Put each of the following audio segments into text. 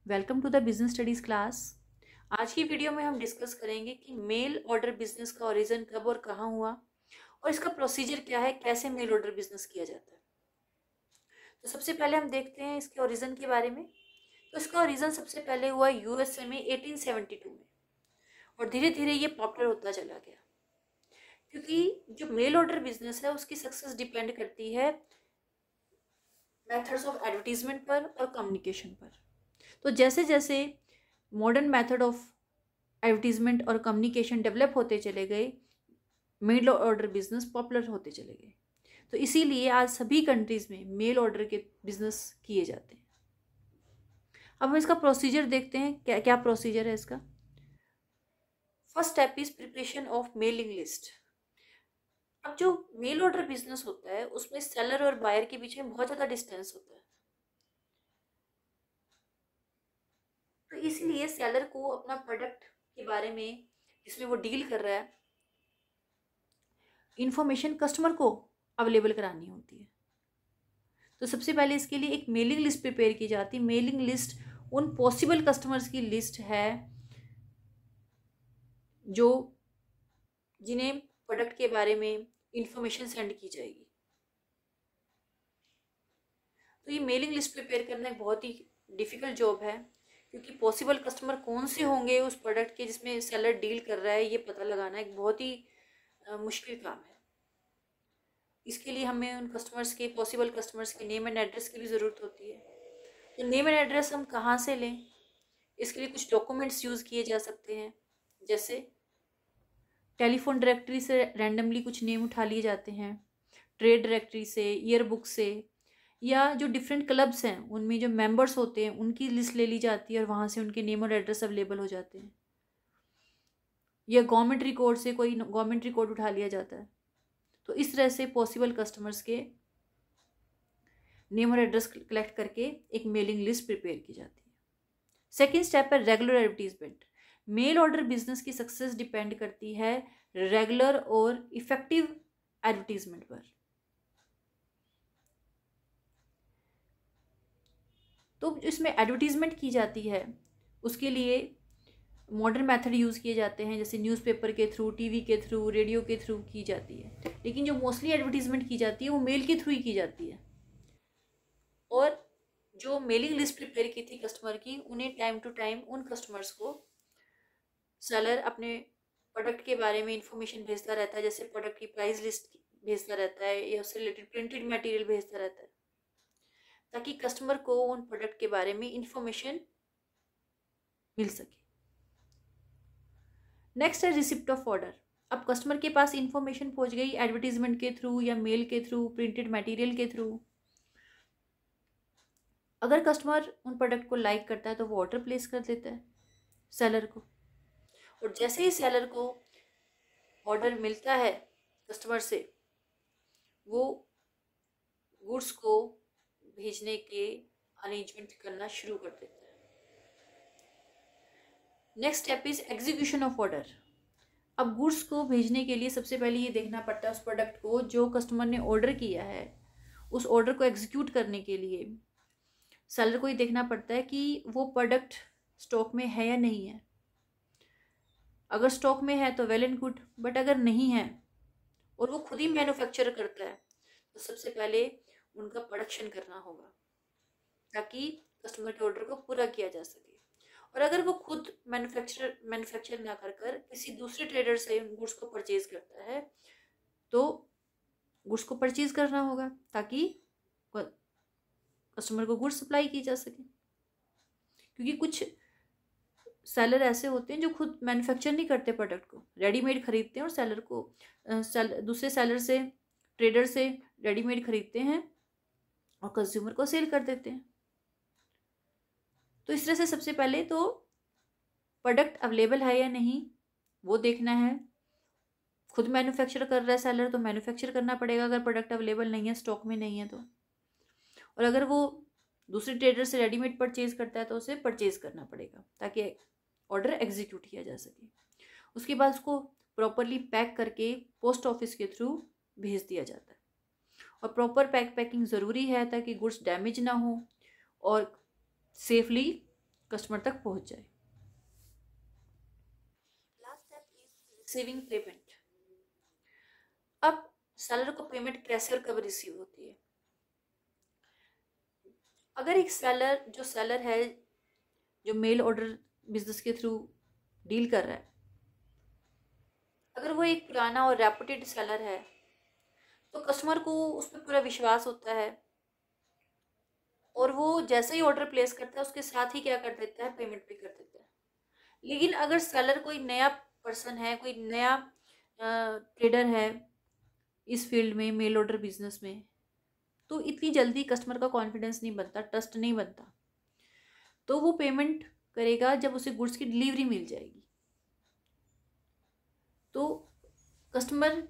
Welcome to the business studies class. आज की video में हम डिस्कस करेंगे कि मेल ऑर्डर बिजनेस का ओरिजिन कब और कहाँ हुआ और इसका प्रोसीजर क्या है, कैसे मेल ऑर्डर बिजनेस किया जाता है। तो सबसे पहले हम देखते हैं इसके ओरिजिन के बारे में। तो इसका ओरिजिन सबसे पहले हुआ यूएसए में 1872 में और धीरे धीरे ये पॉपुलर होता चला गया, क्योंकि जो मेल ऑर्डर बिजनेस है उसकी सक्सेस डिपेंड करती है मेथड्स ऑफ एडवर्टीजमेंट पर और कम्युनिकेशन पर। तो जैसे जैसे मॉडर्न मेथड ऑफ एडवर्टीजमेंट और कम्युनिकेशन डेवलप होते चले गए, मेल ऑर्डर बिजनेस पॉपुलर होते चले गए। तो इसीलिए आज सभी कंट्रीज में मेल ऑर्डर के बिजनेस किए जाते हैं। अब हम इसका प्रोसीजर देखते हैं, क्या क्या प्रोसीजर है इसका। First step is preparation of mailing list. अब जो मेल ऑर्डर बिजनेस होता है उसमें सेलर और बायर के बीच में बहुत ज़्यादा डिस्टेंस होता है, तो इसीलिए सेलर को अपना प्रोडक्ट के बारे में जिसमें वो डील कर रहा है इंफॉर्मेशन कस्टमर को अवेलेबल करानी होती है। तो सबसे पहले इसके लिए एक मेलिंग लिस्ट प्रिपेयर की जाती है। मेलिंग लिस्ट उन पॉसिबल कस्टमर्स की लिस्ट है जो जिन्हें प्रोडक्ट के बारे में इंफॉर्मेशन सेंड की जाएगी। तो ये मेलिंग लिस्ट प्रिपेयर करना एक बहुत ही डिफ़िकल्ट जॉब है, क्योंकि पॉसिबल कस्टमर कौन से होंगे उस प्रोडक्ट के जिसमें सेलर डील कर रहा है, ये पता लगाना एक बहुत ही मुश्किल काम है। इसके लिए हमें उन कस्टमर्स के पॉसिबल कस्टमर्स के नेम एंड एड्रेस की भी ज़रूरत होती है। तो नेम एंड एड्रेस हम कहाँ से लें, इसके लिए कुछ डॉक्यूमेंट्स यूज़ किए जा सकते हैं। जैसे टेलीफोन डायरेक्टरी से रैंडमली कुछ नेम उठा लिए जाते हैं, ट्रेड डायरेक्टरी से, ईयरबुक से, या जो डिफरेंट क्लब्स हैं उनमें जो मेंबर्स होते हैं उनकी लिस्ट ले ली जाती है और वहाँ से उनके नेम और एड्रेस अवेलेबल हो जाते हैं। या गवर्नमेंट रिकॉर्ड से कोई गवर्नमेंट रिकॉर्ड उठा लिया जाता है। तो इस तरह से पॉसिबल कस्टमर्स के नेम और एड्रेस कलेक्ट करके एक मेलिंग लिस्ट प्रिपेयर की जाती है। सेकेंड स्टेप है regular advertisement. Mail order business की सक्सेस डिपेंड करती है रेगुलर और इफेक्टिव एडवर्टीजमेंट पर। तो इसमें एडवर्टीजमेंट की जाती है, उसके लिए मॉडर्न मेथड यूज़ किए जाते हैं, जैसे न्यूज़पेपर के थ्रू, टीवी के थ्रू, रेडियो के थ्रू की जाती है। लेकिन जो मोस्टली एडवर्टीजमेंट की जाती है वो मेल के थ्रू ही की जाती है। और जो मेलिंग लिस्ट प्रिपेयर की थी कस्टमर की, उन्हें टाइम टू टाइम उन कस्टमर्स को सेलर अपने प्रोडक्ट के बारे में इंफॉर्मेशन भेजता रहता है, जैसे प्रोडक्ट की प्राइस लिस्ट भेजता रहता है या उससे रिलेटेड प्रिंटेड मटेरियल भेजता रहता है, ताकि कस्टमर को उन प्रोडक्ट के बारे में इंफॉर्मेशन मिल सके। नेक्स्ट है रिसिप्ट ऑफ ऑर्डर। अब कस्टमर के पास इंफॉर्मेशन पहुंच गई एडवर्टीजमेंट के थ्रू या मेल के थ्रू, प्रिंटेड मटेरियल के थ्रू। अगर कस्टमर उन प्रोडक्ट को लाइक करता है तो वो ऑर्डर प्लेस कर देता है सेलर को, और जैसे ही सेलर को ऑर्डर मिलता है कस्टमर से, वो गुड्स को भेजने के अरेंजमेंट करना शुरू कर देता है। Next step is execution of order. अब गुड्स को भेजने के लिए सबसे पहले ये देखना पड़ता है उस प्रोडक्ट को जो कस्टमर ने ऑर्डर किया है, उस ऑर्डर को एग्जीक्यूट करने के लिए सेलर को ये देखना पड़ता है कि वो प्रोडक्ट स्टॉक में है या नहीं है। अगर स्टॉक में है तो वेल एंड गुड, बट अगर नहीं है और वो खुद ही मैन्युफैक्चर करता है तो सबसे पहले उनका प्रोडक्शन करना होगा, ताकि कस्टमर के ऑर्डर को पूरा किया जा सके। और अगर वो खुद मैन्युफैक्चर ना कर कर किसी दूसरे ट्रेडर से गुड्स को परचेज करता है तो गुड्स को परचेज करना होगा, ताकि कस्टमर को गुड्स सप्लाई की जा सके। क्योंकि कुछ सेलर ऐसे होते हैं जो खुद मैन्युफैक्चर नहीं करते, प्रोडक्ट को रेडीमेड खरीदते हैं और सेलर को दूसरे सेलर से, ट्रेडर से रेडीमेड खरीदते हैं और कंज्यूमर को सेल कर देते हैं। तो इस तरह से सबसे पहले तो प्रोडक्ट अवेलेबल है या नहीं वो देखना है। खुद मैन्युफैक्चर कर रहा है सेलर तो मैन्युफैक्चर करना पड़ेगा, अगर प्रोडक्ट अवेलेबल नहीं है, स्टॉक में नहीं है तो। और अगर वो दूसरे ट्रेडर से रेडीमेड परचेज करता है तो उसे परचेज करना पड़ेगा, ताकि ऑर्डर एग्जीक्यूट किया जा सके। उसके बाद उसको प्रॉपरली पैक करके पोस्ट ऑफिस के थ्रू भेज दिया जाता है। और प्रॉपर पैकिंग ज़रूरी है ताकि गुड्स डैमेज ना हो और सेफली कस्टमर तक पहुंच जाए। Last step is receiving payment. अब सेलर को पेमेंट कैसे और कब रिसीव होती है? अगर एक सेलर है जो मेल ऑर्डर बिजनेस के थ्रू डील कर रहा है, अगर वो एक पुराना और रेपुटेड सेलर है तो कस्टमर को उस पर पूरा विश्वास होता है और वो जैसे ही ऑर्डर प्लेस करता है उसके साथ ही क्या कर देता है, पेमेंट भी कर देता है। लेकिन अगर सेलर कोई नया पर्सन है, कोई नया ट्रेडर है इस फील्ड में, मेल ऑर्डर बिजनेस में, तो इतनी जल्दी कस्टमर का कॉन्फिडेंस नहीं बनता, ट्रस्ट नहीं बनता। तो वो पेमेंट करेगा जब उसे गुड्स की डिलीवरी मिल जाएगी। तो कस्टमर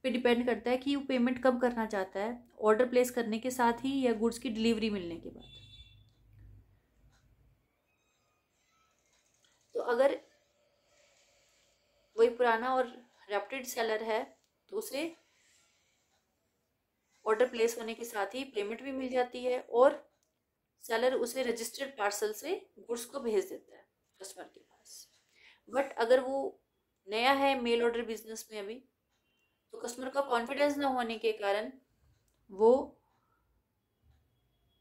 पे डिपेंड करता है कि वो पेमेंट कब करना चाहता है, ऑर्डर प्लेस करने के साथ ही या गुड्स की डिलीवरी मिलने के बाद। तो अगर वही पुराना और रेप्यूटेड सेलर है तो उसे ऑर्डर प्लेस होने के साथ ही पेमेंट भी मिल जाती है और सेलर उसे रजिस्टर्ड पार्सल से गुड्स को भेज देता है कस्टमर के पास। बट अगर वो नया है मेल ऑर्डर बिजनेस में अभी, तो कस्टमर का कॉन्फिडेंस ना होने के कारण वो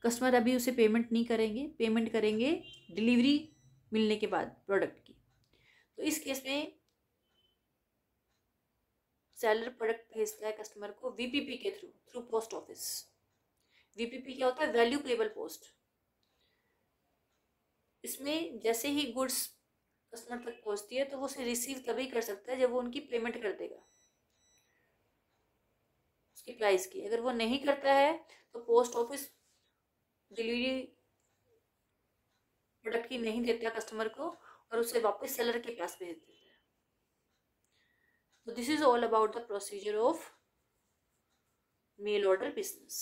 कस्टमर अभी उसे पेमेंट नहीं करेंगे, पेमेंट करेंगे डिलीवरी मिलने के बाद प्रोडक्ट की। तो इस केस में सेलर प्रोडक्ट भेजता है कस्टमर को वीपीपी के थ्रू पोस्ट ऑफिस। वीपीपी क्या होता है? Value payable post. इसमें जैसे ही गुड्स कस्टमर तक पहुंचती है तो वो उसे रिसीव तभी कर सकता है जब वो उनकी पेमेंट कर देगा उसकी प्राइस की। अगर वो नहीं करता है तो पोस्ट ऑफिस डिलीवरी प्रोडक्ट की नहीं देता कस्टमर को और उसे वापस सेलर के पास भेज देता है। तो this is all about the procedure of male order business.